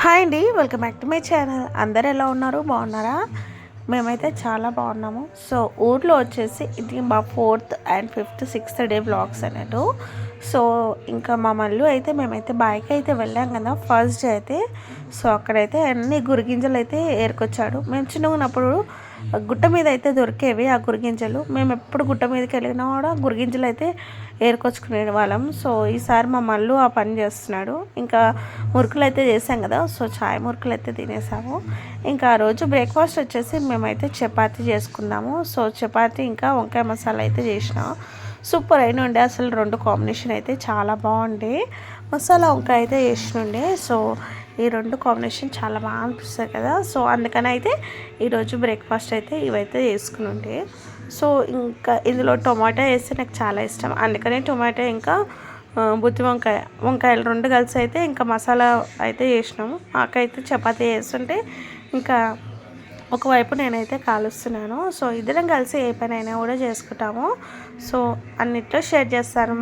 Hi అండి, welcome back to my channel. అందరు ఎలా ఉన్నారు? బాగున్నారా? మేమైతే చాలా బాగున్నాము. సో ఊర్లో వచ్చేసి ఇది మా 4th and 5th 6th day blogs అన్నట్టు. సో ఇంకా మా మల్లు అయితే మేమైతే బాయ్కి అయితే వెళ్ళాం కదా ఫస్ట్ డే అయితే. సో అక్కడైతే అన్ని గురిగింజలు అయితే ఏరుకొచ్చాడు. మేము చిన్నగా ఉన్నప్పుడు గుట్ట మీద అయితే దొరికేవి ఆ గురిగింజలు. మేము ఎప్పుడు గుట్ట మీదకి వెళ్ళినా కూడా గురిగింజలు అయితే ఏరుకొచ్చుకునే వాళ్ళం. సో ఈసారి మా మల్లు ఆ పని చేస్తున్నాడు. ఇంకా మురుకులు అయితే చేసాం కదా, సో చాయ్ మురుకులు అయితే తినేసాము. ఇంకా ఆ రోజు బ్రేక్ఫాస్ట్ వచ్చేసి మేమైతే చపాతీ చేసుకున్నాము. సో చపాతీ ఇంకా వంకాయ మసాలా అయితే చేసినాం. సూపర్ అయిన ఉండే, అసలు రెండు కాంబినేషన్ అయితే చాలా బాగుండే. మసాలా వంకాయ అయితే చేసినుండే. సో ఈ రెండు కాంబినేషన్ చాలా బాగా అనిపిస్తుంది కదా. సో అందుకని అయితే ఈరోజు బ్రేక్ఫాస్ట్ అయితే ఇవైతే చేసుకుని ఉండే. సో ఇంకా ఇందులో టొమాటో వేస్తే నాకు చాలా ఇష్టం, అందుకని టొమాటో ఇంకా బుద్ధి వంకాయలు రెండు కలిసి అయితే ఇంకా మసాలా అయితే చేసినాము. నాకైతే చపాతీ చేస్తుంటే ఇంకా ఒకవైపు నేనైతే కాలుస్తున్నాను. సో ఇద్దరం కలిసి ఏ పని అయినా కూడా చేసుకుంటాము. సో అన్నిట్లో షేర్ చేస్తాను.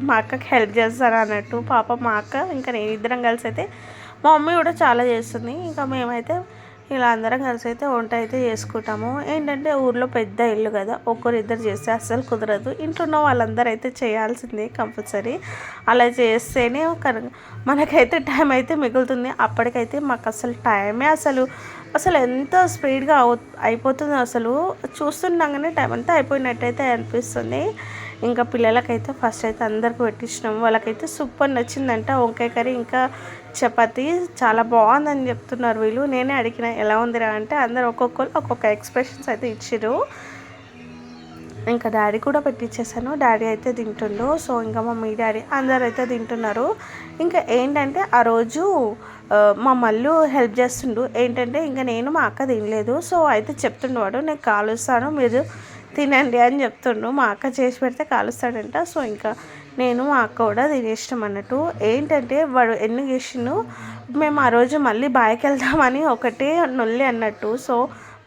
మా అక్కకి హెల్ప్ చేస్తాను అన్నట్టు. పాప మా అక్క ఇంకా నేను ఇద్దరం కలిసి అయితే, మా మమ్మీ కూడా చాలా చేస్తుంది. ఇంకా మేమైతే ఇలా అందరం కలిసి అయితే వంట అయితే చేసుకుంటాము. ఏంటంటే ఊర్లో పెద్ద ఇల్లు కదా, ఒక్కరిద్దరు చేస్తే అస్సలు కుదరదు. ఇంట్లో ఉన్న వాళ్ళందరూ అయితే చేయాల్సిందే కంపల్సరీ. అలా చేస్తేనే మనకైతే టైం అయితే మిగులుతుంది. అప్పటికైతే మాకు అసలు టైమే అసలు ఎంత స్పీడ్గా అయిపోతుందో అసలు చూస్తుండగానే టైం అంతా అయిపోయినట్టయితే అనిపిస్తుంది. ఇంకా పిల్లలకైతే ఫస్ట్ అయితే అందరికి పెట్టించినాము. వాళ్ళకైతే సూపర్ నచ్చిందంట వంకాయ కర్రీ ఇంకా చపాతీ. చాలా బాగుందని చెప్తున్నారు వీళ్ళు. నేనే అడిగిన ఎలా ఉందిరా అంటే అందరు ఒక్కొక్కరు ఒక్కొక్క ఎక్స్ప్రెషన్స్ అయితే ఇచ్చిరు. ఇంకా డాడీ కూడా పెట్టించేసాను. డాడీ అయితే తింటుండు. సో ఇంకా మమ్మీ డాడీ అందరు అయితే తింటున్నారు. ఇంకా ఏంటంటే ఆ రోజు మా మల్లు హెల్ప్ చేస్తుండు. ఏంటంటే ఇంకా నేను మా అక్క తినలేదు. సో అయితే చెప్తుండేవాడు నేను కాలుస్తాను మీరు తినండి అని చెప్తుండు. మా అక్క చేసి పెడితే కాలుస్తాడంట. సో ఇంకా నేను మా అక్క కూడా తినేసినాం అన్నట్టు. ఏంటంటే వాడు ఎన్ని చేసిండు, మేము ఆ రోజు మళ్ళీ బాయ్కి వెళ్దామని ఒకటే నొల్లి అన్నట్టు. సో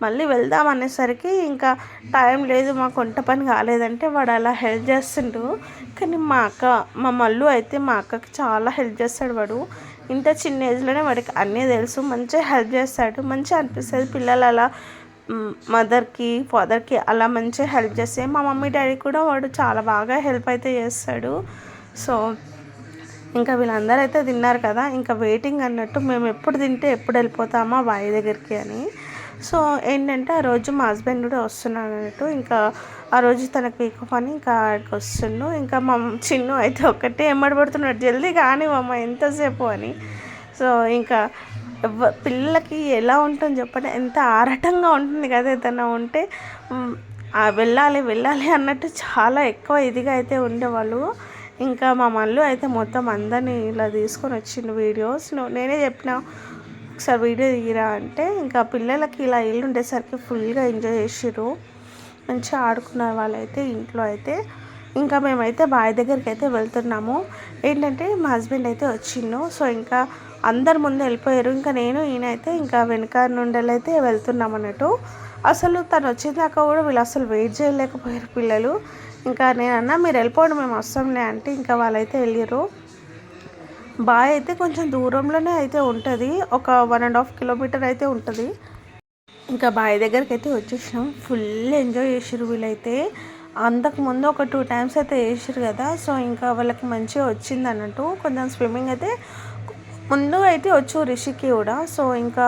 మళ్ళీ వెళ్దాం అనేసరికి ఇంకా టైం లేదు, మాకు వంట పని కాలేదంటే వాడు అలా హెల్ప్ చేస్తుండు. కానీ మా మల్లు అయితే మా అక్కకి చాలా హెల్ప్ చేస్తాడు. వాడు ఇంత చిన్న ఏజ్లోనే వాడికి అన్నీ తెలుసు, మంచిగా హెల్ప్ చేస్తాడు. మంచిగా అనిపిస్తుంది పిల్లలు అలా మదర్కి ఫాదర్కి అలా మంచిగా హెల్ప్ చేస్తే. మా మమ్మీ డాడీ కూడా వాడు చాలా బాగా హెల్ప్ అయితే చేస్తాడు. సో ఇంకా వీళ్ళందరూ అయితే తిన్నారు కదా, ఇంకా వెయిటింగ్ అన్నట్టు. మేము ఎప్పుడు తింటే ఎప్పుడు వెళ్ళిపోతామా బావి దగ్గరికి అని. సో ఏంటంటే ఆ రోజు మా హస్బెండ్ కూడా వస్తున్నాడు అన్నట్టు. ఇంకా ఆ రోజు తనకు వీక్ ఆఫ్ అని ఇంకా ఆడికి వస్తుండు. ఇంకా మా చిన్ను అయితే ఒక్కటే ఎమ్మడి పడుతున్నాడు, జల్దీ కానీ అమ్మ ఎంతసేపు అని. సో ఇంకా పిల్లలకి ఎలా ఉంటుంది చెప్పండి, ఎంత ఆరాటంగా ఉంటుంది కదా ఏదైనా ఉంటే. వెళ్ళాలి అన్నట్టు చాలా ఎక్కువ ఇదిగా అయితే ఉండేవాళ్ళు. ఇంకా మా మల్లు అయితే మొత్తం అందరినీ ఇలా తీసుకొని వచ్చిండు వీడియోస్. నేనే చెప్పిన ఒకసారి వీడియో తీయరా అంటే, ఇంకా పిల్లలకి ఇలా ఇల్లు ఉండేసరికి ఫుల్గా ఎంజాయ్ చేసిర్రు. మంచిగా ఆడుకున్నారు వాళ్ళైతే ఇంట్లో అయితే. ఇంకా మేమైతే బావి దగ్గరికి అయితే వెళ్తున్నాము. ఏంటంటే మా హస్బెండ్ అయితే వచ్చిండు. సో ఇంకా అందరు ముందు వెళ్ళిపోయారు. ఇంకా నేను ఈయన అయితే ఇంకా వెనక నుండైతే వెళ్తున్నాం అన్నట్టు. అసలు తను వచ్చేదాకా కూడా వీళ్ళు అసలు వెయిట్ చేయలేకపోయారు పిల్లలు. ఇంకా నేను అన్నా మీరు వెళ్ళిపోండి మేము వస్తాంలే అంటే ఇంకా వాళ్ళైతే వెళ్ళారు. బావి అయితే కొంచెం దూరంలోనే అయితే ఉంటుంది, ఒక 1.5 కిలోమీటర్ అయితే ఉంటుంది. ఇంకా బావి దగ్గరికి అయితే వచ్చేసినాం. ఫుల్ ఎంజాయ్ చేసారు వీళ్ళైతే. అంతకుముందు ఒక 2 times అయితే వేసారు కదా. సో ఇంకా వాళ్ళకి మంచిగా వచ్చింది అన్నట్టు. కొంచెం స్విమ్మింగ్ అయితే ముందు అయితే వచ్చు రిషికి కూడా. సో ఇంకా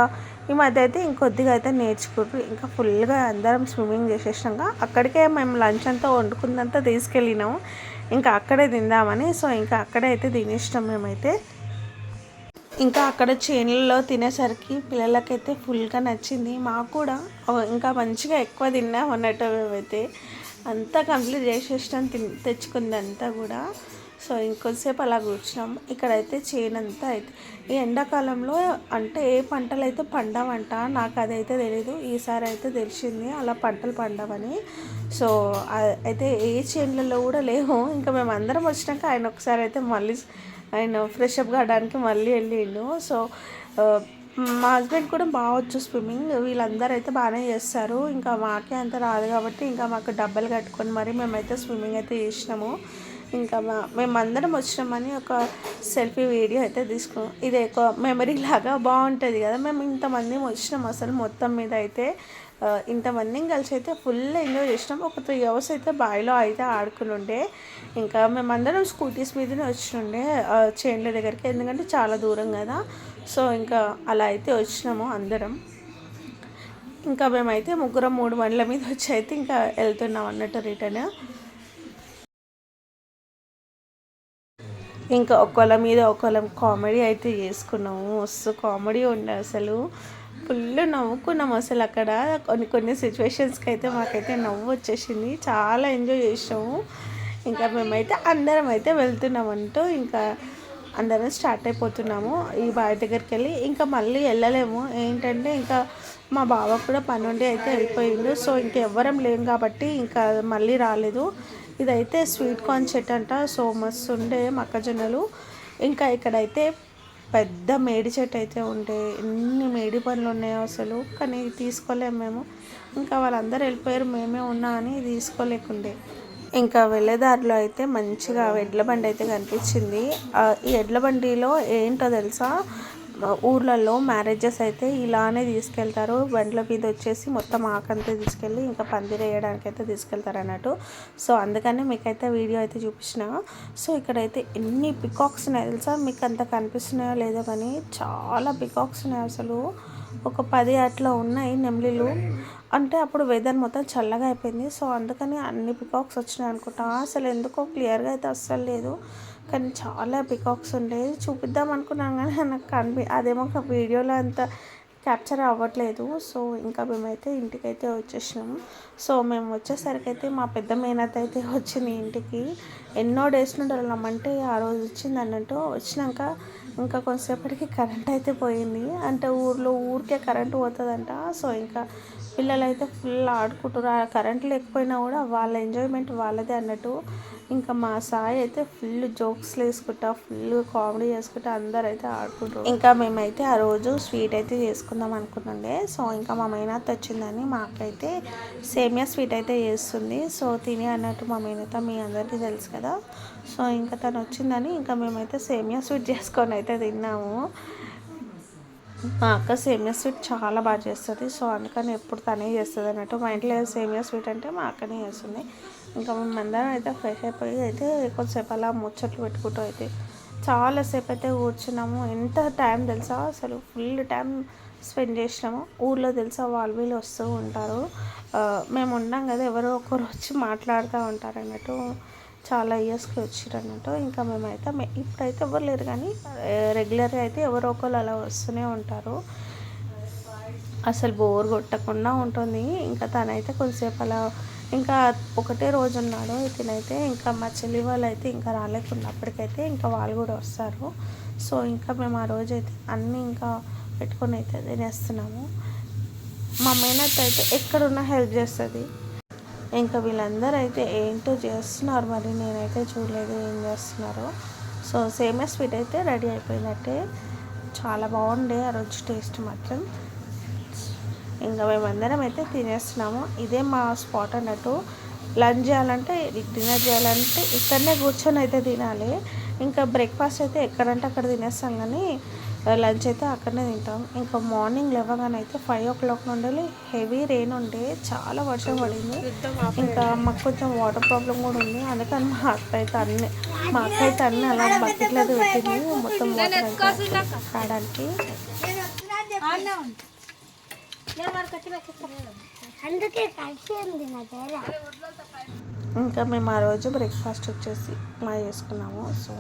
ఈ మధ్య అయితే ఇంకొద్దిగా అయితే నేర్చుకుంటారు. ఇంకా ఫుల్గా అందరం స్విమ్మింగ్ చేసేసినాక అక్కడికే మేము లంచ్ అంతా వండుకుందంతా తీసుకెళ్ళినాము. ఇంకా అక్కడే తిందామని. సో ఇంకా అక్కడే అయితే తినేసినాం మేమైతే. ఇంకా అక్కడ చేనులలో తినేసరికి పిల్లలకైతే ఫుల్గా నచ్చింది. మాకు కూడా ఇంకా మంచిగా ఎక్కువ తిన్నాం అన్నట్టు. మేమైతే అంతా కంప్లీట్ చేసేసినాం తెచ్చుకుంది అంతా కూడా. సో ఇంకొద్దిసేపు అలా కూర్చున్నాం. ఇక్కడైతే చేనంతా అయితే ఈ ఎండాకాలంలో అంటే ఏ పంటలు అయితే పండవంట, నాకు అదైతే తెలీదు. ఈసారి అయితే తెలిసింది అలా పంటలు పండవని. సో అయితే ఏ చేనులలో కూడా లేవు. ఇంకా మేము అందరం వచ్చినాక ఆయన ఒకసారి అయితే మళ్ళీ ఆయన ఫ్రెష్ అప్ కావడానికి మళ్ళీ వెళ్ళిండు. సో మా హస్బెండ్ కూడా బాగా వచ్చు స్విమ్మింగ్. వీళ్ళందరూ అయితే బాగానే చేస్తారు. ఇంకా మాకే అంత రాదు కాబట్టి ఇంకా మాకు డబ్బలు కట్టుకొని మరి మేమైతే స్విమ్మింగ్ అయితే చేసినాము. ఇంకా మేమందరం వచ్చినామని ఒక సెల్ఫీ వీడియో అయితే తీసుకున్నాం. ఇది ఒక మెమరీ లాగా బాగుంటుంది కదా. మేము ఇంతమంది వచ్చినాం అసలు మొత్తం మీద అయితే ఇంతమందిని కలిసి అయితే ఫుల్ ఎంజాయ్ చేసినాం. ఒక 3 hours అయితే బావిలో అయితే ఆడుకుని ఉండే. ఇంకా మేమందరం స్కూటీస్ మీదనే వచ్చినుండే చేన్ల దగ్గరికి, ఎందుకంటే చాలా దూరం కదా. సో ఇంకా అలా అయితే వచ్చినాము అందరం. ఇంకా మేమైతే ముగ్గురం 3 బండ్ల మీద వచ్చి అయితే ఇంకా వెళ్తున్నాం అన్నట్టు రిటర్న్. ఇంకా ఒకళ్ళ మీద ఒకళ్ళం కామెడీ అయితే చేసుకున్నాము. మస్తు కామెడీ ఉండే అసలు. ఫుల్ నవ్వుకున్నాం అసలు అక్కడ. కొన్ని సిచ్యువేషన్స్కి అయితే మాకైతే నవ్వు వచ్చేసింది. చాలా ఎంజాయ్ చేసాము. ఇంకా మేమైతే అందరం అయితే వెళ్తున్నామంటూ ఇంకా అందరం స్టార్ట్ అయిపోతున్నాము ఈ బావి దగ్గరికి వెళ్ళి. ఇంకా మళ్ళీ వెళ్ళలేము, ఏంటంటే ఇంకా మా బావ కూడా పని ఉండి అయితే వెళ్ళిపోయిండు. సో ఇంకెవ్వరం లేము కాబట్టి ఇంకా మళ్ళీ రాలేదు. ఇదైతే స్వీట్ కార్న్ చెట్టు అంట. సో మస్తు ఉండే మొక్కజొన్నలు. ఇంకా ఇక్కడైతే పెద్ద మేడి చెట్టు అయితే ఉండే. ఎన్ని మేడి పండ్లు ఉన్నాయో అసలు, కానీ తీసుకోలేము మేము. ఇంకా వాళ్ళందరూ వెళ్ళిపోయారు, మేమే ఉన్నా అని తీసుకోలేకుండే. ఇంకా వెళ్ళేదారిలో అయితే మంచిగా ఎడ్ల బండి అయితే కనిపించింది. ఈ ఎడ్ల బండిలో ఏంటో తెలుసా, ఊర్లలో మ్యారేజెస్ అయితే ఇలానే తీసుకెళ్తారు. బండ్ల మీద వచ్చేసి మొత్తం ఆకంతా తీసుకెళ్ళి ఇంకా పందిరి వేయడానికి అయితే తీసుకెళ్తారు అన్నట్టు. సో అందుకని మీకైతే వీడియో అయితే చూపించిన. సో ఇక్కడైతే ఎన్ని పికాక్స్ ఉన్నాయి తెలుసా, మీకు అంత కనిపిస్తున్నాయో లేదో కానీ చాలా పికాక్స్ ఉన్నాయి అసలు. ఒక 10 అట్లా ఉన్నాయి నెమలీలు. అంటే అప్పుడు వెదర్ మొత్తం చల్లగా అయిపోయింది. సో అందుకని అన్ని పికాక్స్ వచ్చినాయి అనుకుంటా. అసలు ఎందుకో క్లియర్గా అయితే అస్సలు లేదు, కానీ చాలా పికాక్స్ ఉండేది. చూపిద్దాం అనుకున్నాను కానీ నాకు అదేమో ఒక వీడియోలో అంత క్యాప్చర్ అవ్వట్లేదు. సో ఇంకా మేమైతే ఇంటికైతే వచ్చేసినాము. సో మేము వచ్చేసరికి అయితే మా పెద్ద మేనత్త అయితే వచ్చింది ఇంటికి. ఎన్నో డేస్ నుండి వెళ్ళామంటే ఆ రోజు వచ్చింది అన్నట్టు. వచ్చినాక ఇంకా కొంతసేపటికి కరెంట్ అయితే పోయింది. అంటే ఊరికే కరెంటు పోతుందంట. సో ఇంకా పిల్లలు అయితే ఫుల్ ఆడుకుంటారు. ఆ కరెంట్ లేకపోయినా కూడా వాళ్ళ ఎంజాయ్మెంట్ వాళ్ళదే అన్నట్టు. ఇంకా మా సాయి అయితే ఫుల్ జోక్స్లు వేసుకుంటా, ఫుల్ కామెడీ చేసుకుంటా అందరు అయితే ఆడుకుంటారు. ఇంకా మేమైతే ఆ రోజు స్వీట్ అయితే చేసుకుందాం అనుకున్నాండే. సో ఇంకా మా మేనత్త వచ్చిందని మాకైతే సేమియా స్వీట్ అయితే చేస్తుంది. సో తిని అన్నట్టు మా మేనత్త మీ అందరికీ తెలుసు కదా. సో ఇంకా తను వచ్చిందని ఇంకా మేమైతే సేమియా స్వీట్ చేసుకొని అయితే తిన్నాము. మా అక్క సేమియా స్వీట్ చాలా బాగా చేస్తుంది. సో అందుకని ఎప్పుడు తనే చేస్తుంది అన్నట్టు. మా ఇంట్లో సేమియా స్వీట్ అంటే మా అక్కనే చేస్తుంది. ఇంకా మేమందరం అయితే ఫ్రెష్ అయిపోయి అయితే కొంచెంసేపు అలా ముచ్చట్లు పెట్టుకుంటూ అయితే చాలాసేపు అయితే కూర్చున్నాము. ఎంత టైం తెలుసా, అసలు ఫుల్ టైం స్పెండ్ చేసినాము. ఊర్లో తెలుసా వాళ్ళు వీళ్ళు వస్తూ ఉంటారు. మేము ఉన్నాం కదా, ఎవరో ఒకరు వచ్చి మాట్లాడుతూ ఉంటారు అన్నట్టు. చాలా ఇయర్స్కి వచ్చారు అన్నట్టు. ఇంకా మేమైతే ఇప్పుడైతే ఎవరు లేరు, కానీ రెగ్యులర్గా అయితే ఎవరో ఒకరు అలా వస్తూనే ఉంటారు. అసలు బోర్ కొట్టకుండా ఉంటుంది. ఇంకా తనైతే కొద్దిసేపు అలా ఇంకా ఒకటే రోజు ఉన్నాడు ఇతనైతే. ఇంకా మా చెల్లి వాళ్ళు అయితే ఇంకా రాలేకున్నప్పటికైతే ఇంకా వాళ్ళు కూడా వస్తారు. సో ఇంకా మేము ఆ రోజు అయితే అన్నీ ఇంకా పెట్టుకొని అయితే తినేస్తున్నాము. మా మేనత్త అయితే ఎక్కడున్నా హెల్ప్ చేస్తుంది. ఇంకా వీళ్ళందరూ అయితే ఏంటో చేస్తున్నారు, మరి నేనైతే చూడలేదు ఏం చేస్తున్నారో. సో సేమియా స్వీట్ అయితే రెడీ అయిపోయినట్టే. చాలా బాగుండే ఆ రోజు టేస్ట్ మాత్రం. ఇంకా మేమందరం అయితే తినేస్తున్నాము. ఇదే మా స్పాట్ అన్నట్టు. లంచ్ చేయాలంటే డిన్నర్ చేయాలంటే ఇక్కడనే కూర్చొని అయితే తినాలి. ఇంకా బ్రేక్ఫాస్ట్ అయితే ఎక్కడంటే అక్కడ తినేస్తాం, కానీ లంచ్ అయితే అక్కడనే తింటాం. ఇంకా మార్నింగ్ లేవగానే అయితే 5 o'clock నుండి హెవీ రెయిన్ ఉండే, చాలా వర్షం పడింది. ఇంకా మాకు కొంచెం వాటర్ ప్రాబ్లం కూడా ఉంది. అందుకని మా అక్క అయితే అన్నీ అలా బకెట్లు అయితే పెట్టింది మొత్తం వాటర్ అయితే రావడానికి. ఇంకా మేము ఆ రోజు బ్రేక్ఫాస్ట్ వచ్చేసి మా చేసుకున్నాము. సో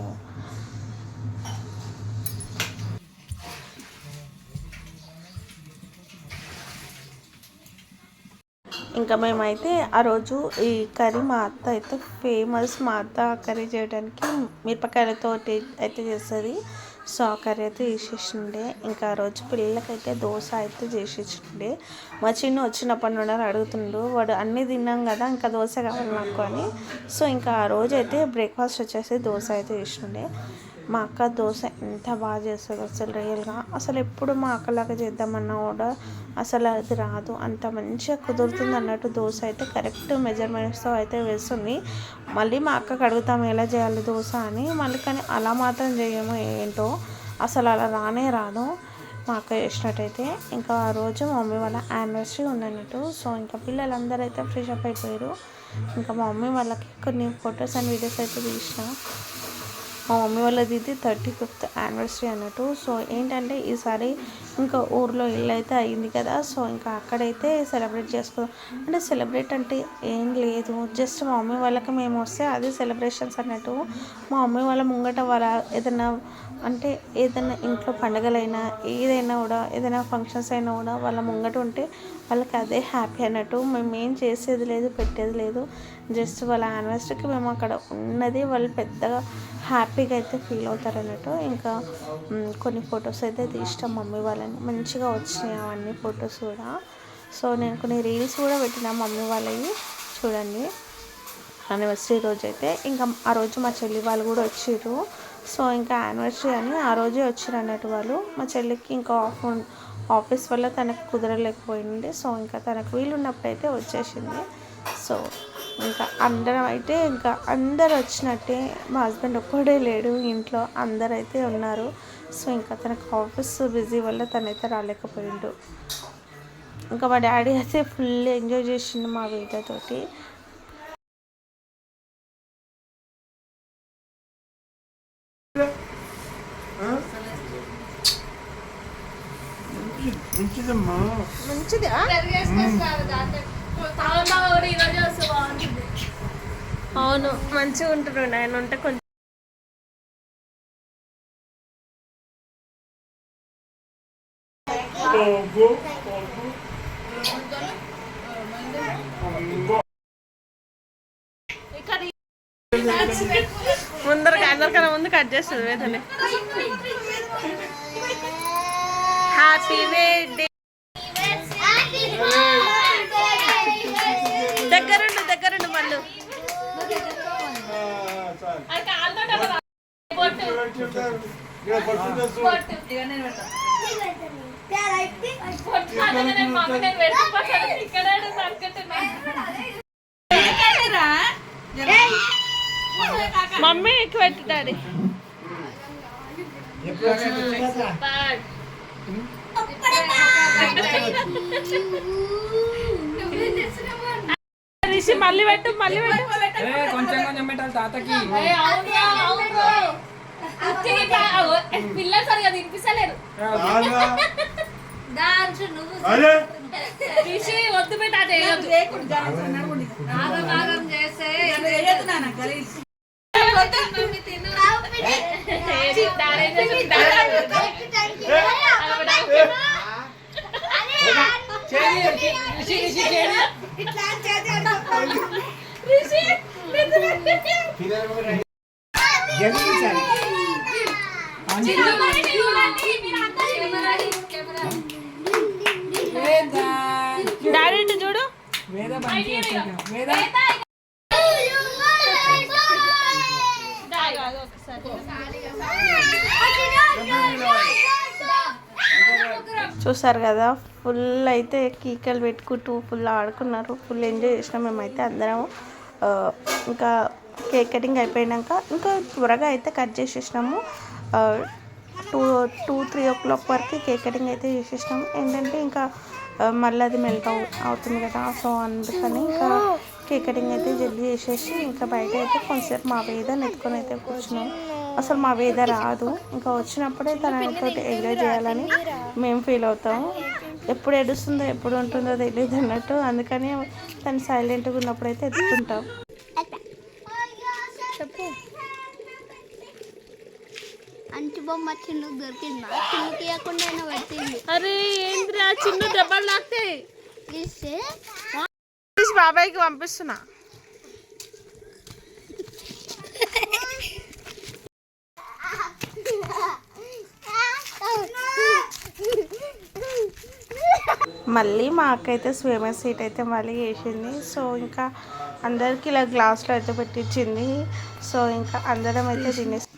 ఇంకా మేమైతే ఆ రోజు ఈ కర్రీ మా అత్త అయితే ఫేమస్. మా అత్త కర్రీ చేయడానికి మిరపకాయలతో అయితే చేస్తుంది. సో ఆ కర్రీ అయితే చేసేసిండే. ఇంకా ఆ రోజు పిల్లలకైతే దోశ అయితే చేసేసిండే. మా చిన్న వచ్చినప్పటి నుండి అడుగుతుండు, వాడు అన్నీ తిన్నాం కదా ఇంకా దోశ కావాలి నాకు అని. సో ఇంకా ఆ రోజు అయితే బ్రేక్ఫాస్ట్ వచ్చేసి దోశ అయితే చేసిండే. మా అక్క దోశ ఎంత బాగా చేస్తుంది అసలు రియల్గా. అసలు ఎప్పుడు మా అక్కలాగా చేద్దామన్నా కూడా అసలు అది రాదు, అంత మంచిగా కుదురుతుంది అన్నట్టు. దోశ అయితే కరెక్ట్ మెజర్మెంట్స్తో అయితే వేస్తుంది. మళ్ళీ మా అక్కకి అడుగుతాము ఎలా చేయాలి దోశ అని, మళ్ళీ కానీ అలా మాత్రం చేయము, ఏంటో అసలు అలా రానే రాదు మా అక్క చేసినట్టయితే. ఇంకా ఆ రోజు మా మమ్మీ వాళ్ళ యానివర్సరీ ఉందన్నట్టు. సో ఇంకా పిల్లలందరూ అయితే ఫ్రెష్ అప్ అయిపోయారు. ఇంకా మా మమ్మీ వాళ్ళకి కొన్ని ఫొటోస్ అండ్ వీడియోస్ అయితే తీసిన. మా మమ్మీ వాళ్ళది ఇది 35th యానివర్సరీ అన్నట్టు. సో ఏంటంటే ఈసారి ఇంకా ఊర్లో ఇల్లు అయితే అయింది కదా, సో ఇంకా అక్కడైతే సెలబ్రేట్ చేసుకో అంటే సెలబ్రేట్ అంటే ఏం లేదు, జస్ట్ మా మమ్మీ వాళ్ళకి మేము వస్తే అది సెలబ్రేషన్స్ అన్నట్టు. మా మమ్మీ వాళ్ళ ముంగట వాళ్ళ ఏదైనా అంటే ఏదైనా ఇంట్లో పండుగలైనా ఏదైనా కూడా ఏదైనా ఫంక్షన్స్ అయినా కూడా వాళ్ళ ముంగట ఉంటే వాళ్ళకి అదే హ్యాపీ అన్నట్టు. మేము ఏం చేసేది లేదు, పెట్టేది లేదు, జస్ట్ వాళ్ళ యానివర్సరీకి మేము అక్కడ ఉన్నది వాళ్ళు పెద్దగా హ్యాపీగా అయితే ఫీల్ అవుతారు అన్నట్టు. ఇంకా కొన్ని ఫొటోస్ అయితే తీస్తాం మమ్మీ వాళ్ళని, మంచిగా వచ్చినాయి అవన్నీ ఫొటోస్ కూడా. సో నేను కొన్ని రీల్స్ కూడా పెట్టిన మమ్మీ వాళ్ళవి చూడండి. యానివర్సరీ రోజు అయితే ఇంకా ఆ రోజు మా చెల్లి వాళ్ళు కూడా వచ్చిర్రు. సో ఇంకా యానివర్సరీ అని ఆ రోజే వచ్చారు అన్నట్టు వాళ్ళు. మా చెల్లికి ఇంకా ఆఫీస్ వల్ల తనకు కుదరలేకపోయింది. సో ఇంకా తనకు వీలు ఉన్నప్పుడు అయితే వచ్చేసింది. సో ఇంకా అందరం అయితే ఇంకా అందరు వచ్చినట్టే, మా హస్బెండ్ ఒక్కడే లేడు ఇంట్లో, అందరు అయితే ఉన్నారు. సో ఇంకా తనకు ఆఫీస్ బిజీ వల్ల తనైతే రాలేకపోయిండు. ఇంకా మా డాడీ అయితే ఫుల్ ఎంజాయ్ చేసిండు మా వీళ్ళతోటి. మంచిదా అవును, మంచిగా ఉంటున్నాడు ఆయన ఉంటే కొంచెం. అందరికన్నా ముందు కట్ చేస్తుంది వేదనే. Happy birthday. దగ్గరుండు మళ్ళీ. మమ్మీ ఎక్కువ పెట్టు డాడీ. రిషి మళ్ళీ పెట్టు కొంచెం పెట్టాలి తాతకి. పిల్లలు సరిగా తినిపిస్తలేరు. రిషి వద్దు పెట్ట చేస్తే డాడీ చూడు. చూసారు కదా, ఫుల్ అయితే కీకలు పెట్టుకుంటూ ఫుల్ ఆడుకున్నారు, ఫుల్ ఎంజాయ్ చేసినాం మేమైతే అందరం. ఇంకా కేక్ కటింగ్ అయిపోయినాక ఇంకా త్వరగా అయితే కట్ చేసేసినాము. 2-3 o'clock వరకు కేక్ కటింగ్ అయితే చేసేసినాము. ఏంటంటే ఇంకా మళ్ళీ అది మెల్ట్ అవుతుంది కదా, సో అందుకని ఇంకా కేక్ కటింగ్ అయితే జల్దీ చేసేసి ఇంకా బయట అయితే కొంచెంసేపు మా వేదన ఎత్తుకొని అయితే కూర్చున్నాం. అసలు మా వేద రాదు, ఇంకా వచ్చినప్పుడే తనతో ఎంజాయ్ చేయాలని మేము ఫీల్ అవుతాము. ఎప్పుడు ఏడుస్తుందో ఎప్పుడు ఉంటుందో తెలియదు అన్నట్టు, అందుకని తను సైలెంట్గా ఉన్నప్పుడు అయితే ఎత్తుకుంటాం. చెప్పు. అంచు బొమ్మ చిన్ను దొరికిందా? చిన్నుకి ఇవ్వకుండా పెట్టింది. అరే ఏంద్రా చిన్ను దెబ్బలు తాకుతాయి. బాబాయ్కి పంపిస్తున్నా. మళ్ళీ మా అక్క అయితే స్విమ్మర్ సీట్ అయితే మళ్ళీ వేసింది. సో ఇంకా అందరికి ఇలా గ్లాస్లో అయితే పెట్టించింది. సో ఇంకా అందరం అయితే తినేసి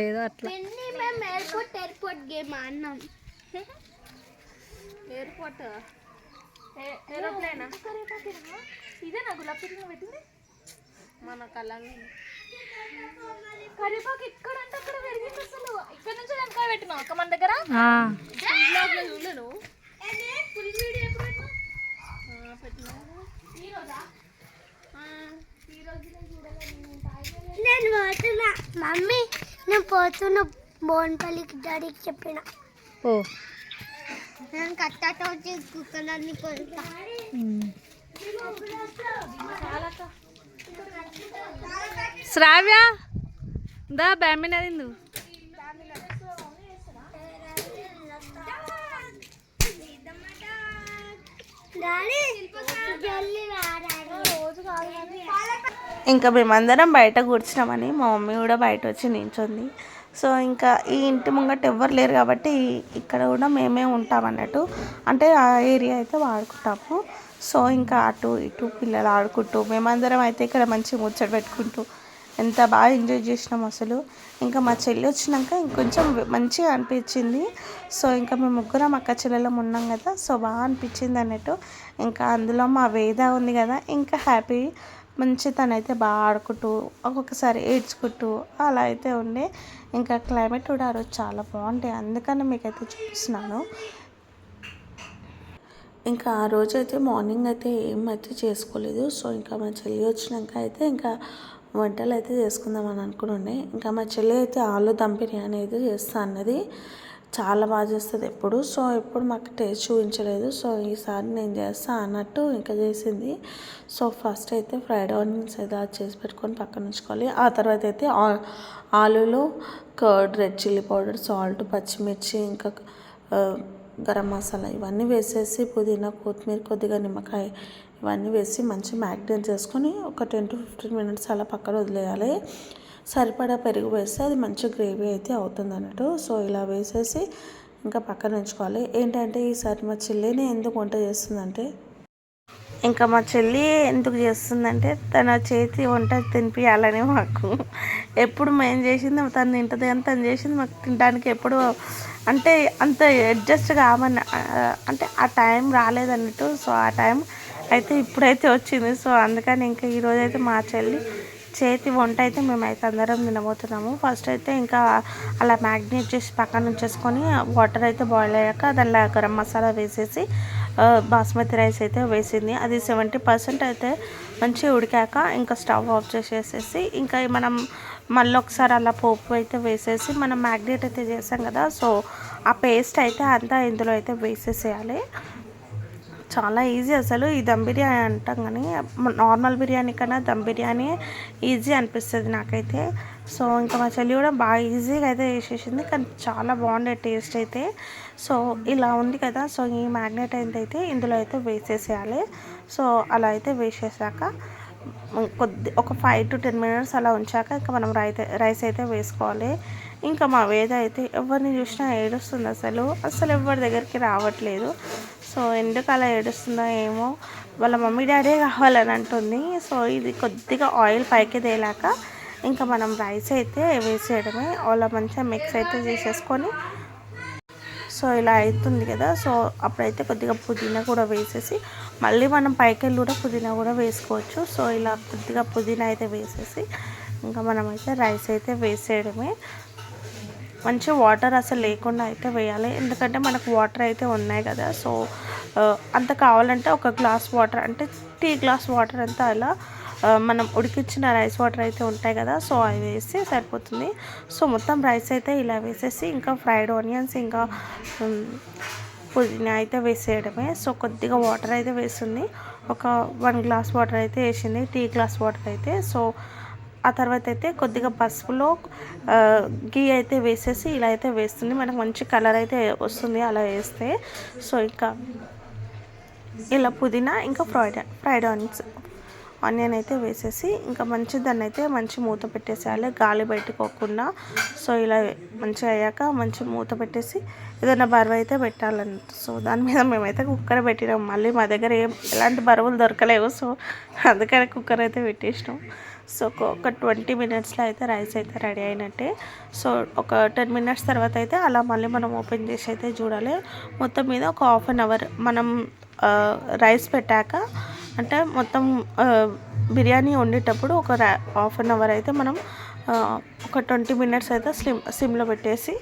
ఏదో అట్లా. పిన్ని మేము ఎయిర్పోర్ట్ గేమ్ ఆడినాం. ఎయిర్పోర్ట్ ఏరోప్లేన్ ఇదే నా గులాబ్ చెట్టు పెట్టింది మన కళ్ళని. కరివేపాకు ఇక్కడ అంటే అక్కడ పెరిగింది అసలు. ఇక్కడ నుంచి వెనకాల పెట్టినా ఒక మన దగ్గర చూడలేను. నేను పోతున్నా మమ్మీ, నేను పోతున్నా బోన్పల్లికి డాడీకి చెప్పిన. ఓ నేను కట్టాట వచ్చి కుక్కలన్నీ పోతా. శ్రావ్య దా బ్యామినా తిందు. ఇంకా మేమందరం బయట కూర్చున్నామని మా మమ్మీ కూడా బయట వచ్చి నించుంది. సో ఇంకా ఈ ఇంటి ముంగట ఎవ్వరు లేరు కాబట్టి ఇక్కడ కూడా మేమే ఉంటాం అన్నట్టు, అంటే ఆ ఏరియా అయితే వాడుకుంటాము. సో ఇంకా అటు ఇటు పిల్లలు ఆడుకుంటూ మేమందరం అయితే ఇక్కడ మంచి ముచ్చట పెట్టుకుంటూ ఎంత బాగా ఎంజాయ్ చేసినాం అసలు. ఇంకా మా చెల్లి వచ్చినాక ఇంకొంచెం మంచిగా అనిపించింది. సో ఇంకా మేము ముగ్గురం అక్క చెల్లెలం ఉన్నాం కదా, సో బాగా అనిపించింది అన్నట్టు. ఇంకా అందులో మా వేద ఉంది కదా, ఇంకా హ్యాపీ మంచి తనైతే బాగా ఆడుకుంటూ ఒక్కొక్కసారి ఏడ్చుకుంటూ అలా అయితే ఉండే. ఇంకా క్లైమేట్ కూడా ఆ రోజు చాలా బాగుంటాయి, అందుకని మీకైతే చూపిస్తున్నాను. ఇంకా ఆ రోజు అయితే మార్నింగ్ అయితే ఏమైతే చేసుకోలేదు. సో ఇంకా మా చెల్లి వచ్చినాక అయితే ఇంకా వంటలు అయితే చేసుకుందామని అనుకుని. ఇంకా మా చెల్లి అయితే ఆలు దమ్ బిర్యానీ అయితే చేస్తా అన్నది, చాలా బాగా చేస్తుంది ఎప్పుడు. సో ఎప్పుడు మాకు టేస్ట్ చూపించలేదు, సో ఈసారి నేను చేస్తా అన్నట్టు ఇంకా చేసింది. సో ఫస్ట్ అయితే ఫ్రైడ్ ఆనియన్స్ అయితే అది చేసి పెట్టుకొని పక్కన ఉంచుకోవాలి. ఆ తర్వాత అయితే ఆలులో curd, red chilli powder, salt, పచ్చిమిర్చి, ఇంకా గరం మసాలా ఇవన్నీ వేసేసి పుదీనా, కొత్తిమీర, కొద్దిగా నిమ్మకాయ ఇవన్నీ వేసి మంచి మ్యాగ్నేట్ చేసుకొని ఒక 10 to 15 minutes అలా పక్కన వదిలేయాలి. సరిపడా పెరుగు వేస్తే అది మంచి గ్రేవీ అయితే అవుతుంది అన్నట్టు. సో ఇలా వేసేసి ఇంకా పక్కన ఉంచుకోవాలి. ఏంటంటే ఈసారి మా చెల్లిని ఎందుకు వంట చేస్తుందంటే, ఇంకా మా చెల్లి ఎందుకు చేస్తుందంటే తన చేతి వంట తినిపించాలని. మాకు ఎప్పుడు మేము చేసింది తను తింటుంది, కానీ తను చేసింది మాకు తినడానికి ఎప్పుడు అంటే అంత అడ్జస్ట్ కావని, అంటే ఆ టైం రాలేదన్నట్టు. సో ఆ టైం అయితే ఇప్పుడైతే వచ్చింది. సో అందుకని ఇంకా ఈరోజైతే మా చెల్లి చేతి వంట అయితే మేమైతే అందరం తినబోతున్నాము. ఫస్ట్ అయితే ఇంకా అలా మ్యాగ్నేట్ చేసి పక్కన ఉంచేసుకొని వాటర్ అయితే బాయిల్ అయ్యాక దానిలో గరం మసాలా వేసేసి బాస్మతి రైస్ అయితే వేసింది. అది 70% అయితే మంచిగా ఉడికాక ఇంకా స్టవ్ ఆఫ్ చేసేసి ఇంకా మనం మళ్ళీ ఒకసారి అలా పోపు అయితే వేసేసి మనం మ్యాగ్నేట్ అయితే చేసాం కదా, సో ఆ పేస్ట్ అయితే అంతా ఇందులో అయితే వేసేసేయాలి. చాలా ఈజీ అసలు. ఈ దమ్ బిర్యానీ అంటాం కానీ నార్మల్ బిర్యానీ కన్నా దమ్ బిర్యానీ ఈజీ అనిపిస్తుంది నాకైతే. సో ఇంకా మా చెల్లి కూడా బాగా ఈజీగా అయితే చేసేసింది, కానీ చాలా బాగుండే టేస్ట్ అయితే. సో ఇలా ఉంది కదా, సో ఈ మ్యాగ్నేట్ అయితే ఇందులో అయితే వేసేసేయాలి. సో అలా అయితే వేసేసాక ఒక 5 to 10 minutes అలా ఉంచాక ఇంకా మనం రైస్ అయితే వేసుకోవాలి. ఇంకా మా వేద అయితే ఎవరిని చూసినా ఏడుస్తుంది, అసలు ఎవరి దగ్గరికి రావట్లేదు. సో ఎందుకు అలా ఏడుస్తుందో ఏమో, వాళ్ళ మమ్మీ డాడీ కావాలని అంటుంది. సో ఇది కొద్దిగా ఆయిల్ పైకి తేలాక ఇంకా మనం రైస్ అయితే వేసేయడమే. అలా మంచిగా మిక్స్ అయితే చేసేసుకొని సో ఇలా అవుతుంది కదా, సో అప్పుడైతే కొద్దిగా పుదీనా కూడా వేసేసి మళ్ళీ మనం పైకెళ్ళి కూడా పుదీనా కూడా వేసుకోవచ్చు. సో ఇలా కొద్దిగా పుదీనా అయితే వేసేసి ఇంకా మనమైతే రైస్ అయితే వేసేయడమే. మంచి వాటర్ అసలు లేకుండా అయితే వేయాలి, ఎందుకంటే మనకు వాటర్ అయితే ఉన్నాయి కదా. సో అంత కావాలంటే ఒక గ్లాస్ వాటర్, అంటే టీ గ్లాస్ వాటర్ అంతా అలా మనం ఉడికించిన రైస్ వాటర్ అయితే ఉంటాయి కదా, సో అవి వేసి సరిపోతుంది. సో మొత్తం రైస్ అయితే ఇలా వేసేసి ఇంకా ఫ్రైడ్ ఆనియన్స్ ఇంకా పుదీనా అయితే వేసేయడమే. సో కొద్దిగా వాటర్ అయితే వేస్తుంది, ఒక 1 glass వాటర్ అయితే వేసింది, టీ గ్లాస్ వాటర్ అయితే. సో ఆ తర్వాత అయితే కొద్దిగా పసుపులో గీ అయితే వేసేసి ఇలా అయితే వేస్తుంది, మనకు మంచి కలర్ అయితే వస్తుంది అలా వేస్తే. సో ఇంకా ఇలా పుదీనా ఇంకా ఫ్రైడ్ ఆనియన్ అయితే వేసేసి ఇంకా మంచి దాన్ని అయితే మంచి మూత పెట్టేసేయాలి, గాలి బయటకోకుండా. సో ఇలా మంచిగా అయ్యాక మంచి మూత పెట్టేసి ఏదైనా బరువు అయితే పెట్టాలంట. సో దాని మీద మేమైతే కుక్కర్ పెట్టినాం, మళ్ళీ మా దగ్గర ఎలాంటి బరువులు దొరకలేవు, సో అందుకని కుక్కర్ అయితే పెట్టేసినాం. సో ఒక 20 మినిట్స్లో అయితే రైస్ అయితే రెడీ అయినట్టే. సో ఒక 10 మినిట్స్ తర్వాత అయితే అలా మళ్ళీ మనం ఓపెన్ చేసి అయితే చూడాలి. మొత్తం మీద ఒక హాఫ్ అన్ అవర్ మనం రైస్ పెట్టాక అంటే మొత్తం బిర్యానీ వండేటప్పుడు ఒక హాఫ్ అన్ అవర్ అయితే మనం ఒక 20 మినిట్స్ అయితే సిమ్లో పెట్టేసి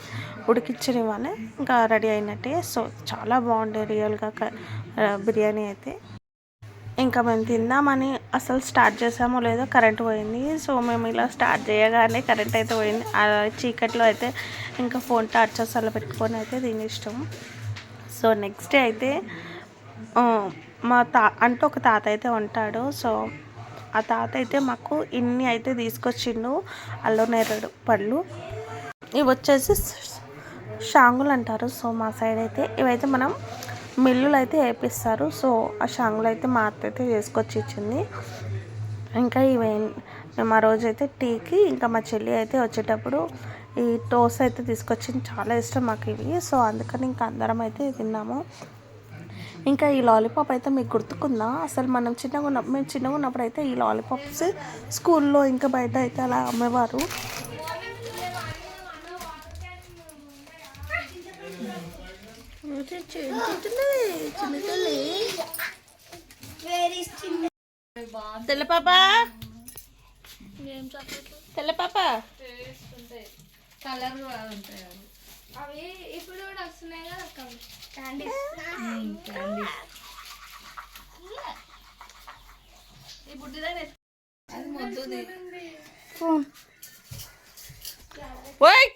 ఉడికించనివ్వాలి. ఇంకా రెడీ అయినట్టే. సో చాలా బాగుండే రియల్గా బిర్యానీ అయితే. ఇంకా మేము తిందామని అసలు స్టార్ట్ చేసామో లేదో కరెంట్ పోయింది. సో మేము ఇలా స్టార్ట్ చేయగానే కరెంట్ అయితే పోయింది. ఆ చీకట్లో అయితే ఇంకా ఫోన్ టార్చర్స్ అలా పెట్టుకొని అయితే దీని ఇష్టం. సో నెక్స్ట్ డే అయితే మా అంటే ఒక తాత అయితే ఉంటాడు. సో ఆ తాత అయితే మాకు ఇన్ని అయితే తీసుకొచ్చిండు అల్లోనేరేడు పళ్ళు. ఇవి వచ్చేసి షాంగులు అంటారు. సో మా సైడ్ అయితే ఇవైతే మనం మిల్లులు అయితే వేపిస్తారు. సో ఆ షాంగులు అయితే మా అత్త అయితే చేసుకొచ్చి ఇచ్చింది. ఇంకా ఇవి మేము ఆ రోజు అయితే టీకి ఇంకా మా చెల్లి అయితే వచ్చేటప్పుడు ఈ టోస్ట్ అయితే తీసుకొచ్చింది. చాలా ఇష్టం మాకు ఇవి. సో అందుకని ఇంకా అందరం అయితే తిన్నాము. ఇంకా ఈ లాలీపాప్ అయితే మీకు గుర్తుకుందా? అసలు మేము చిన్నగా ఉన్నప్పుడు అయితే ఈ లాలీపాప్స్ స్కూల్లో ఇంకా బయట అయితే అలా అమ్మేవారు. తెల్ల పాప కలర్ ఉంటాయి అవి ఇప్పుడు కూడా వస్తున్నాయి కదా క్యాండీస్. ఈ బుడ్డిదాన్ని అది మొద్దుది. ఓయ్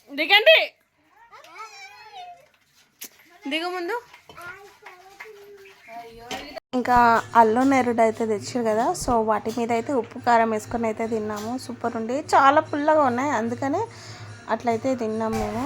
దిగండి, దిగు ముందు. ఇంకా అల్లోనేరేడు అయితే తెచ్చారు కదా. సో వాటి మీద అయితే ఉప్పు కారం వేసుకొని అయితే తిన్నాము. సూపర్ ఉండి చాలా పుల్లగా ఉన్నాయి, అందుకనే అట్లయితే తిన్నాం మేము.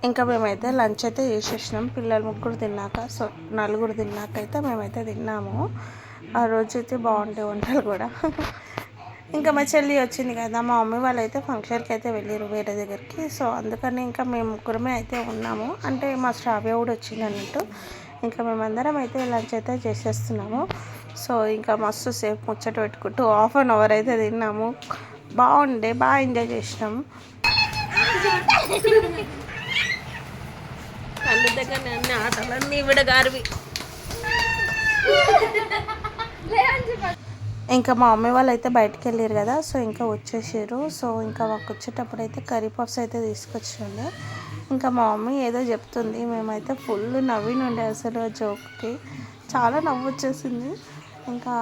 ఇంకా మేమైతే లంచ్ అయితే చేసేసినాం పిల్లలు ముగ్గురు తిన్నాక. సో నలుగురు తిన్నాక అయితే మేమైతే తిన్నాము. ఆ రోజు అయితే బాగుంటాయి వంటలు కూడా. ఇంకా మా చెల్లి వచ్చింది కదా, మా మమ్మీ వాళ్ళు అయితే ఫంక్షన్కి అయితే వెళ్ళారు వేరే దగ్గరికి. సో అందుకని ఇంకా మేము ముగ్గురమే అయితే ఉన్నాము. అంటే మా శ్రావ్య కూడా వచ్చింది అన్నట్టు. ఇంకా మేమందరం అయితే లంచ్ అయితే చేసేస్తున్నాము. సో ఇంకా మస్తు సేపు ముచ్చట పెట్టుకుంటూ హాఫ్ అన్ అవర్ అయితే తిన్నాము. బాగుండే, బాగా ఎంజాయ్ చేసినాము. కళ్ళు దగ్గర అన్ని ఆటలన్నీ విడగారివి. ఇంకా మా మమ్మీ వాళ్ళు అయితే బయటకు వెళ్ళారు కదా. సో ఇంకా వచ్చేసారు. సో ఇంకా మాకు వచ్చేటప్పుడు అయితే కర్రీ పఫ్స్ అయితే తీసుకొచ్చిండే. ఇంకా మా మమ్మీ ఏదో చెప్తుంది, మేమైతే ఫుల్ నవ్వినుండే అసలు జోక్కి. చాలా నవ్వు వచ్చేసింది. ఇంకా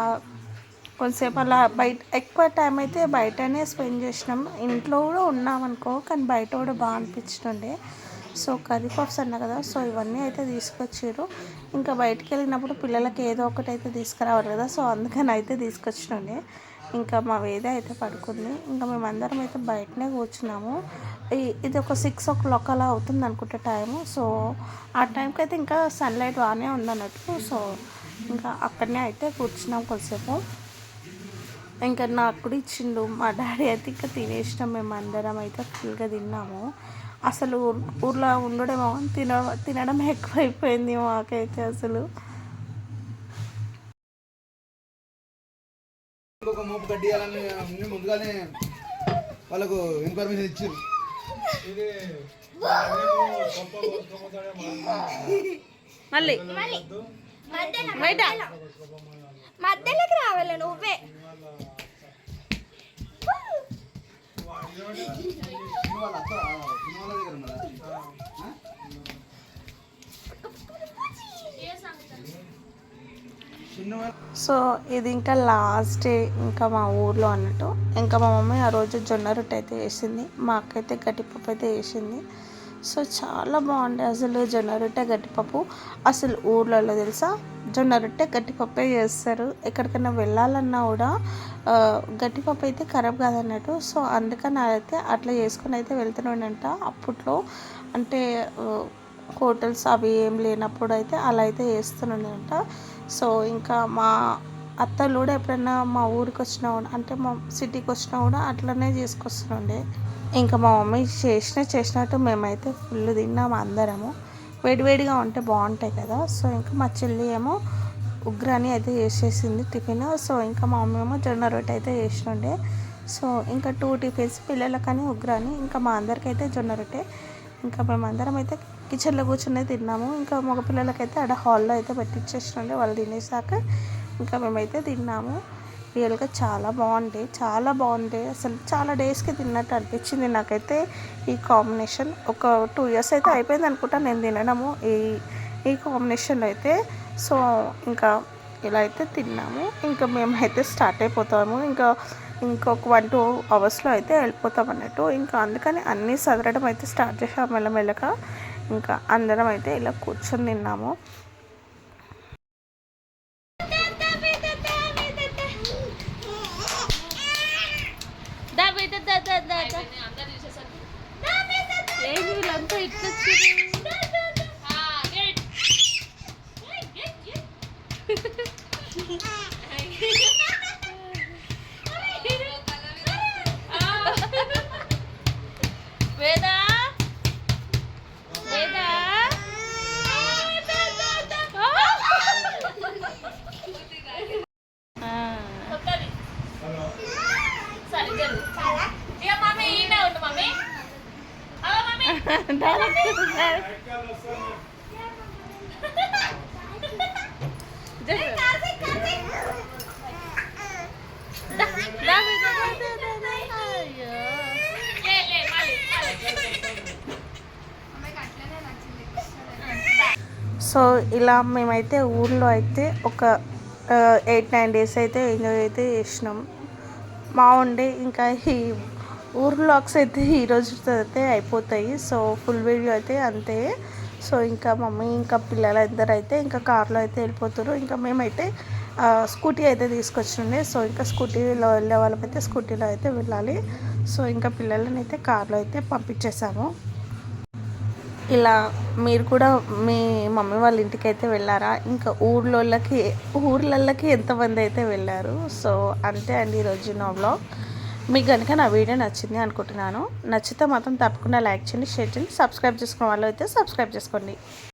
కొంతసేపు అలా బయట ఎక్కువ టైం అయితే బయటనే స్పెండ్ చేసినాం. ఇంట్లో కూడా ఉన్నామనుకో, కానీ బయట కూడా బాగా అనిపించుండే. సో కర్రీ పఫ్స్ అన్నా కదా, సో ఇవన్నీ అయితే తీసుకొచ్చారు. ఇంకా బయటికి వెళ్ళినప్పుడు పిల్లలకి ఏదో ఒకటి అయితే తీసుకురావాలి కదా. సో అందుకని అయితే తీసుకొచ్చినండే. ఇంకా మా వేద అయితే పడుకుంది. ఇంకా మేమందరం అయితే బయటనే కూర్చున్నాము. ఇది ఒక 6 o'clock అలా అవుతుంది అనుకుంటే టైము. సో ఆ టైంకి అయితే ఇంకా సన్లైట్ బాగానే ఉందన్నట్టు. సో ఇంకా అక్కడనే అయితే కూర్చున్నాం కొద్దిసేపు. ఇంకా నాకు కూడా ఇచ్చిండు మా డాడీ అయితే. ఇంకా తినేసినాం మేమందరం అయితే ఫుల్గా తిన్నాము. అసలు ఊర్లో ఉండడమో తినడం ఎక్కువైపోయింది మాకైతే అసలు. ఒక మోపు కట్టియాలని ముందుగానే వాళ్ళకు ఇన్ఫర్మేషన్ ఇచ్చారు. మళ్ళీ బయట మధ్యలోకి రావాలి నువ్వే. సో ఇది ఇంకా లాస్ట్ డే ఇంకా మా ఊర్లో అన్నట్టు. ఇంకా మా మమ్మీ ఆ రోజు జొన్న రొట్టె అయితే వేసింది, మా అక్క అయితే గట్టిపప్పు అయితే వేసింది. సో చాలా బాగుండే అసలు జొన్న రొట్టె గట్టిపప్పు. అసలు ఊర్లలో తెలుసా జొన్న రొట్టె గట్టిపప్పే చేస్తారు. ఎక్కడికైనా వెళ్ళాలన్నా కూడా గట్టిపప్పు అయితే ఖరాబ్ కాదన్నట్టు. సో అందుకని అయితే అట్లా చేసుకొని అయితే వెళ్తున్నాడంట అప్పట్లో. అంటే హోటల్స్ అవి ఏం లేనప్పుడు అయితే అలా అయితే చేస్తున్నాడంట. సో ఇంకా మా అత్తలు కూడా ఎప్పుడైనా మా ఊరికి వచ్చినా కూడా అంటే మా సిటీకి వచ్చినా కూడా అట్లనే చేసుకొస్తుండే. ఇంకా మా మమ్మీ చేసినట్టు మేమైతే ఫుల్ తిన్నాము అందరము. వేడివేడిగా ఉంటే బాగుంటాయి కదా. సో ఇంకా మా చెల్లి ఏమో ఉగ్రాని అయితే చేసేసింది టిఫిన్. సో ఇంకా మా మమ్మీ ఏమో జొన్న రొట్టె అయితే చేసినుండే. సో ఇంకా 2 టిఫిన్స్, పిల్లలకని ఉగ్రాని, ఇంకా మా అందరికైతే జొన్న రొట్టె. ఇంకా మేమందరం అయితే కిచెన్లో కూర్చొని తిన్నాము. ఇంకా మగ పిల్లలకైతే ఆడ హాల్లో అయితే పెట్టించేసినుండే. వాళ్ళు తినేసాక ఇంకా మేమైతే తిన్నాము. రియల్గా చాలా బాగుంది అసలు. చాలా డేస్కి తిన్నట్టు అనిపించింది నాకైతే ఈ కాంబినేషన్. ఒక 2 years అయితే అయిపోయింది అనుకుంటా నేను తినడము ఈ కాంబినేషన్లో అయితే. సో ఇంకా ఇలా అయితే తిన్నాము. ఇంకా మేమైతే స్టార్ట్ అయిపోతాము. ఇంకొక 1-2 అవర్స్లో అయితే వెళ్ళిపోతాం అన్నట్టు. ఇంకా అందుకని అన్నీ సదరడం అయితే స్టార్ట్ చేసాము మెల్లమెల్లగా. ఇంకా అందరం అయితే ఇలా కూర్చొని తిన్నాము. వీళ్ళంతా ఇట్లా వేదా సో ఇలా మేమైతే ఊర్లో అయితే ఒక 8-9 days అయితే ఎంజాయ్ అయితే చేసినాం. బాగుండే. ఇంకా ఈ ఊర్ వ్లాగ్స్ అయితే ఈరోజుతో అయితే అయిపోతాయి. సో ఫుల్ వీడియో అయితే అంతే. సో ఇంకా మమ్మీ ఇంకా పిల్లలందరూ అయితే ఇంకా కార్లో అయితే వెళ్ళిపోతారు. ఇంకా మేమైతే స్కూటీ అయితే తీసుకొచ్చిండే. సో ఇంకా స్కూటీలో వెళ్ళే వాళ్ళమైతే స్కూటీలో అయితే వెళ్ళాలి. సో ఇంకా పిల్లలని అయితే కార్లో అయితే పంపించేసాము. ఇలా మీరు కూడా మీ మమ్మీ వాళ్ళ ఇంటికి అయితే వెళ్ళారా? ఇంకా ఊర్లకి ఎంతమంది అయితే వెళ్ళారు? సో అంతే అండి ఈరోజు నా వ్లాగ్. మీకు కనుక నా వీడియో నచ్చింది అనుకుంటున్నాను. నచ్చితే మాత్రం తప్పకుండా లైక్ చేయండి, షేర్ చేయండి, సబ్స్క్రైబ్ చేసుకున్న వాళ్ళు అయితే సబ్స్క్రైబ్ చేసుకోండి.